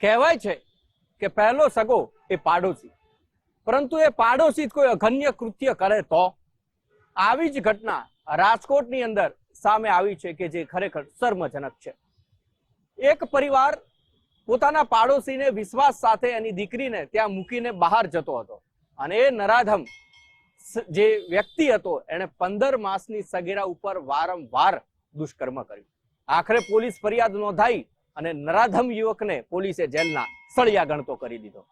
કહેવાય છે કે પહેલો સગો એ પાડોશી, પરંતુ એ પાડોશી જ કોઈ અઘન્ય કૃત્ય કરે તો? આવી જ ઘટના રાજકોટની અંદર સામે આવી છે કે જે ખરેખર શર્મજનક છે। એક પરિવાર પોતાના પાડોશીને વિશ્વાસ સાથે એની દીકરીને ત્યાં મૂકીને બહાર જતો હતો અને એ નરાધમ જે વ્યક્તિ હતો એણે 15 માસની સગીરા ઉપર વારંવાર દુષ્કર્મ કર્યું। આખરે પોલીસ ફરિયાદ નોંધાઈ અને નરાધમ યુવકને પોલીસે જેલના સળિયા ગણતો કરી દીધો।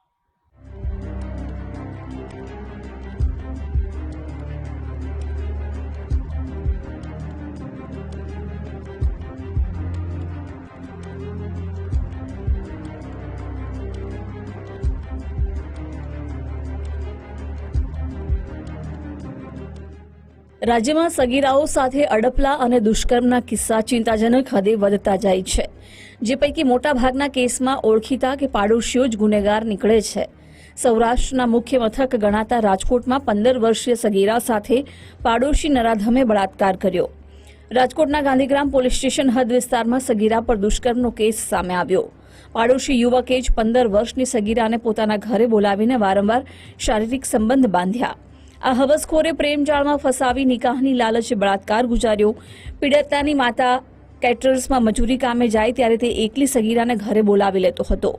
રાજ્યમાં સગીરાઓ સાથે અડપલા અને દુષ્કર્મના કિસ્સા ચિંતાજનક હદે વધતા જાય છે, જે પૈકી મોટાભાગના કેસમાં ઓળખીતા કે પાડોશીઓ જ ગુનેગાર નીકળે છે। સૌરાષ્ટ્રના મુખ્ય મથક ગણાતા રાજકોટમાં 15 વર્ષીય સગીરા સાથે પાડોશી નરાધમે બળાત્કાર કર્યો। રાજકોટના ગાંધીગ્રામ પોલીસ સ્ટેશન હદ વિસ્તારમાં સગીરા પર દુષ્કર્મનો કેસ સામે આવ્યો। પાડોશી યુવકે જ 15 વર્ષની સગીરાને પોતાના ઘરે બોલાવીને વારંવાર શારીરિક સંબંધ બાંધ્યા। આ હવસખોરે પ્રેમજાળમાં ફસાવી નિકાહની લાલચે બળાત્કાર ગુજાર્યો। પીડિતાની માતા કેટરર્સમાં મજૂરી કામે જાય ત્યારે તે એકલી સગીરાને ઘરે બોલાવી લેતો હતો।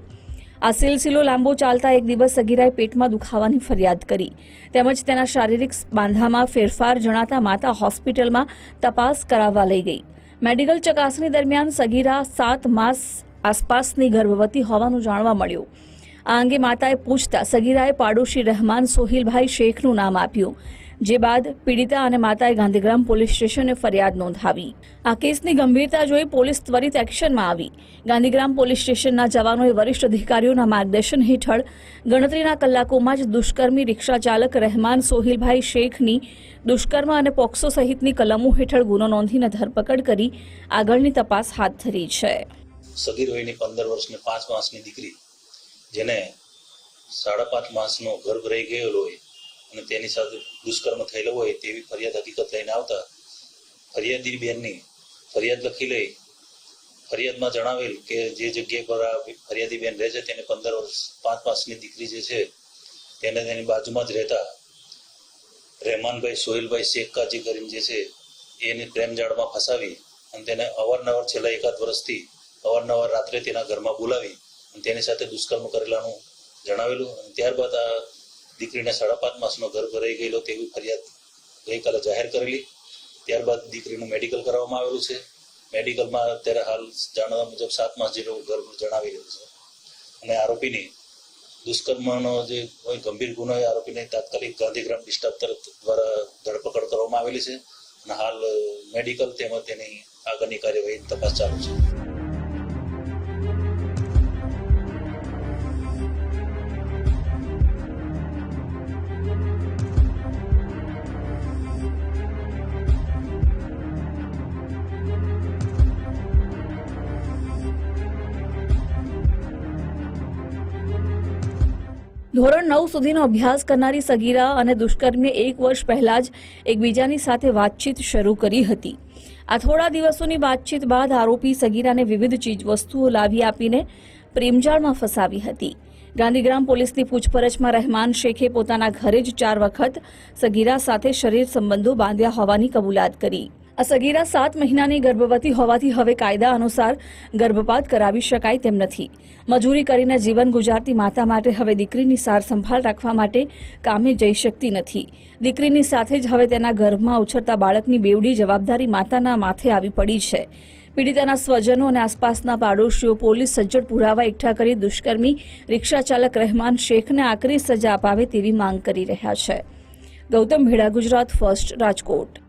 આ સિલસિલો લાંબો ચાલતા એક દિવસ સગીરાએ પેટમાં દુખાવાની ફરિયાદ કરી, તેમજ તેના શારીરિક બાંધામાં ફેરફાર જણાતા માતા હોસ્પિટલમાં તપાસ કરાવવા લઈ ગઈ। મેડિકલ ચકાસણી દરમિયાન સગીરા 7 માસ આસપાસની ગર્ભવતી હોવાનું જાણવા મળ્યું। આ અંગે માતાએ પૂછતા સગીરાએ પાડોશી રહેમાન સોહિલભાઈ શેખનું નામ આપ્યું, જે બાદ પીડિતા અને માતાએ ગાંધીગ્રામ પોલીસ સ્ટેશને ફરિયાદ નોંધાવી। આ કેસની ગંભીરતા જોઈ પોલીસ ત્વરિત એક્શનમાં આવી। ગાંધીગ્રામ પોલીસ સ્ટેશનના જવાનોએ વરિષ્ઠ અધિકારીઓના માર્ગદર્શન હેઠળ ગણતરીના કલાકોમાં જ દુષ્કર્મી રિક્ષા ચાલક રહેમાન સોહિલભાઈ શેખની દુષ્કર્મ અને પોક્સો સહિતની કલમો હેઠળ ગુનો નોંધીને ધરપકડ કરી આગળની તપાસ હાથ ધરી છે। સગીર વયની 15 વર્ષની 5 માસની દીકરી જેને 5.5 માસનો ગર્ભ રહી ગયેલો હોય અને તેની સાથે દુષ્કર્મ થયેલો હોય તેવી ફરિયાદ હકીકત લઈને આવતા ફરિયાદી બેનની ફરિયાદ લખી લઈ ફરિયાદમાં જણાવેલ કે જે જગ્યાએ પર આ ફરિયાદી બેન રહે છે તેને 15 વર્ષ 5 માસની દીકરી જે છે તેને તેની બાજુમાં જ રહેતા રહેમાનભાઈ સોહેલભાઈ શેખ કાજી કરીને જે છે એની પ્રેમજાળમાં ફસાવી અને તેને અવારનવાર છેલ્લા 1 વર્ષથી અવારનવાર રાત્રે તેના ઘરમાં બોલાવી તેની સાથે દુષ્કર્મ કરેલાનું જણાવેલું। ત્યારબાદ આ દીકરીને 5.5 માસનો ગર્ભ રહી ગયેલો તેવી ફરિયાદ ગઈકાલે જાહેર કરેલી। ત્યારબાદ દીકરીનું મેડિકલ કરાવવામાં આવેલું છે। મેડિકલમાં અત્યારે હાલ જાણવા મુજબ 7 માસ જેટલો ગર્ભ જણાવી રહ્યો છે અને આરોપીની દુષ્કર્મનો જે કોઈ ગંભીર ગુનો હોય આરોપીને તાત્કાલિક ગાંધીગ્રામ ડિસ્ટ્રિક્ટ તરફ દ્વારા ધરપકડ કરવામાં આવેલી છે અને હાલ મેડિકલ તેમજ તેની આગળની કાર્યવાહી તપાસ ચાલુ છે। ધોરણ 9 સુધીનો અભ્યાસ કરનારી સગીરા અને દુષ્કર્મીએ 1 વર્ષ પહેલા જ એકબીજાની સાથે વાતચીત શરૂ કરી હતી। આ થોડા દિવસોની વાતચીત બાદ આરોપી સગીરાને વિવિધ ચીજવસ્તુઓ લાવી આપીને પ્રેમજાળમાં ફસાવી હતી। ગાંધીગ્રામ પોલીસની પૂછપરછમાં રહેમાન શેખે પોતાના ઘરે જ 4 વખત સગીરા સાથે શરીર સંબંધો બાંધ્યા હોવાની કબૂલાત કરી। આ સગીરા 7 મહિનાની ગર્ભવતી હોવાથી હવે કાયદા અનુસાર ગર્ભપાત કરાવી શકાય તેમ નથી। મજૂરી કરીને જીવન ગુજારતી માતા માટે હવે દીકરીની સાર સંભાળ રાખવા માટે કામે જઈ શકતી નથી। દીકરીની સાથે જ હવે તેના ગર્ભમાં ઉછળતા બાળકની બેવડી જવાબદારી માતાના માથે આવી પડી છે। પીડિતાના સ્વજનો અને આસપાસના પાડોશીઓ પોલીસ સજ્જડ પુરાવા એકઠા કરી દુષ્કર્મી રિક્ષા ચાલક રહેમાન શેખને આકરી સજા અપાવે તેવી માંગ કરી રહ્યા છે। ગૌતમ ભેડા, ગુજરાત ફર્સ્ટ, રાજકોટ।